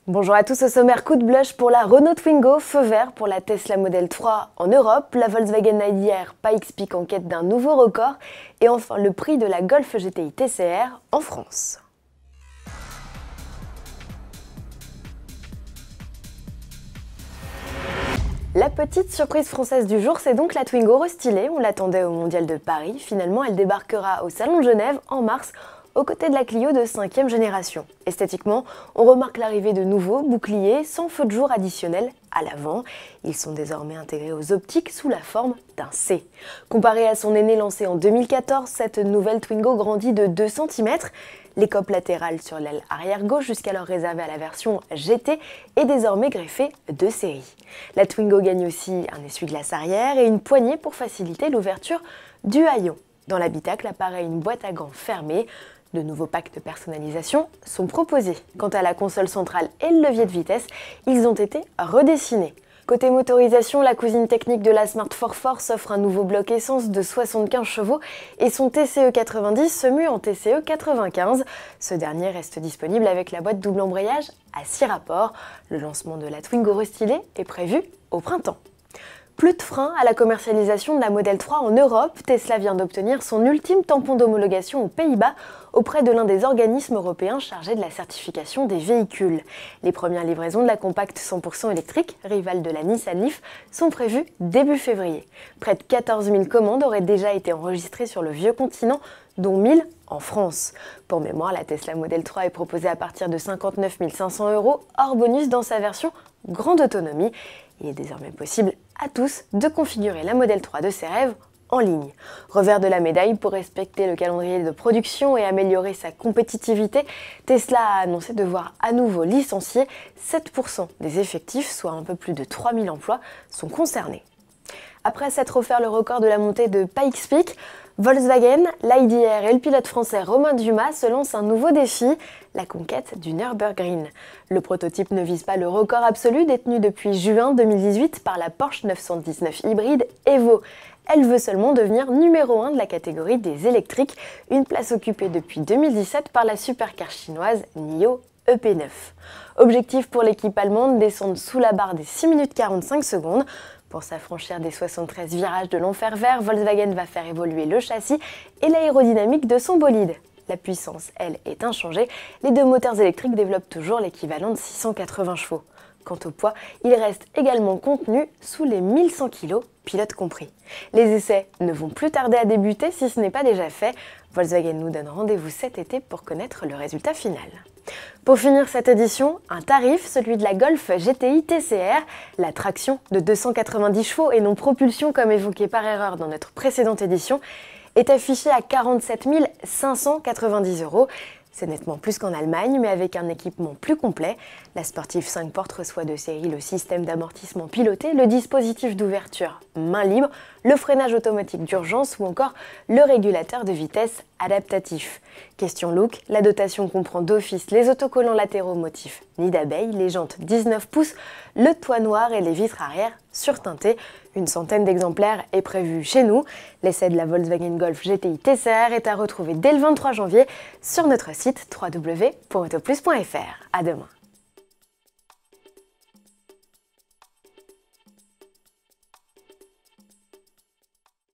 Bonjour à tous, au sommaire, coup de blush pour la Renault Twingo, feu vert pour la Tesla Model 3 en Europe, la Volkswagen ID.R Pikes Peak en quête d'un nouveau record et enfin le prix de la Golf GTI TCR en France. La petite surprise française du jour, c'est donc la Twingo restylée. On l'attendait au Mondial de Paris. Finalement, elle débarquera au Salon de Genève en mars, aux côtés de la Clio de 5e génération. Esthétiquement, on remarque l'arrivée de nouveaux boucliers sans feu de jour additionnel à l'avant. Ils sont désormais intégrés aux optiques sous la forme d'un C. Comparée à son aîné lancé en 2014, cette nouvelle Twingo grandit de 2 cm. L'écope latérale sur l'aile arrière gauche, jusqu'alors réservée à la version GT, est désormais greffée de série. La Twingo gagne aussi un essuie-glace arrière et une poignée pour faciliter l'ouverture du haillon. Dans l'habitacle apparaît une boîte à gants fermée. De nouveaux packs de personnalisation sont proposés. Quant à la console centrale et le levier de vitesse, ils ont été redessinés. Côté motorisation, la cousine technique de la Smart 4Force offre un nouveau bloc essence de 75 chevaux et son TCE 90 se mue en TCE 95. Ce dernier reste disponible avec la boîte double embrayage à 6 rapports. Le lancement de la Twingo restylée est prévu au printemps. Plus de frein à la commercialisation de la Model 3 en Europe, Tesla vient d'obtenir son ultime tampon d'homologation aux Pays-Bas auprès de l'un des organismes européens chargés de la certification des véhicules. Les premières livraisons de la compacte 100% électrique, rivale de la Nissan Leaf, sont prévues début février. Près de 14 000 commandes auraient déjà été enregistrées sur le vieux continent, dont 1000 en France. Pour mémoire, la Tesla Model 3 est proposée à partir de 59 500 €, hors bonus dans sa version grande autonomie. Il est désormais possible à tous de configurer la Model 3 de ses rêves en ligne. Revers de la médaille, pour respecter le calendrier de production et améliorer sa compétitivité, Tesla a annoncé devoir à nouveau licencier 7% des effectifs, soit un peu plus de 3000 emplois, sont concernés. Après s'être offert le record de la montée de Pikes Peak, Volkswagen, l'ID.R et le pilote français Romain Dumas se lancent un nouveau défi, la conquête du Nürburgring. Le prototype ne vise pas le record absolu détenu depuis juin 2018 par la Porsche 919 hybride Evo. Elle veut seulement devenir numéro 1 de la catégorie des électriques, une place occupée depuis 2017 par la supercar chinoise NIO EP9. Objectif pour l'équipe allemande, descendre sous la barre des 6 minutes 45 secondes. Pour s'affranchir des 73 virages de l'enfer vert, Volkswagen va faire évoluer le châssis et l'aérodynamique de son bolide. La puissance, elle, est inchangée. Les deux moteurs électriques développent toujours l'équivalent de 680 chevaux. Quant au poids, il reste également contenu sous les 1100 kg, pilote compris. Les essais ne vont plus tarder à débuter si ce n'est pas déjà fait. Volkswagen nous donne rendez-vous cet été pour connaître le résultat final. Pour finir cette édition, un tarif, celui de la Golf GTI TCR, la traction de 290 chevaux et non propulsion comme évoqué par erreur dans notre précédente édition, est affiché à 47 590 €. C'est nettement plus qu'en Allemagne, mais avec un équipement plus complet. La Sportive 5 portes reçoit de série le système d'amortissement piloté, le dispositif d'ouverture main libre, le freinage automatique d'urgence ou encore le régulateur de vitesse adaptatif. Question look, la dotation comprend d'office les autocollants latéraux motifs nid d'abeille, les jantes 19 pouces, le toit noir et les vitres arrière surteintées. Une centaine d'exemplaires est prévue chez nous. L'essai de la Volkswagen Golf GTI TCR est à retrouver dès le 23 janvier sur notre site www.autoplus.fr. À demain.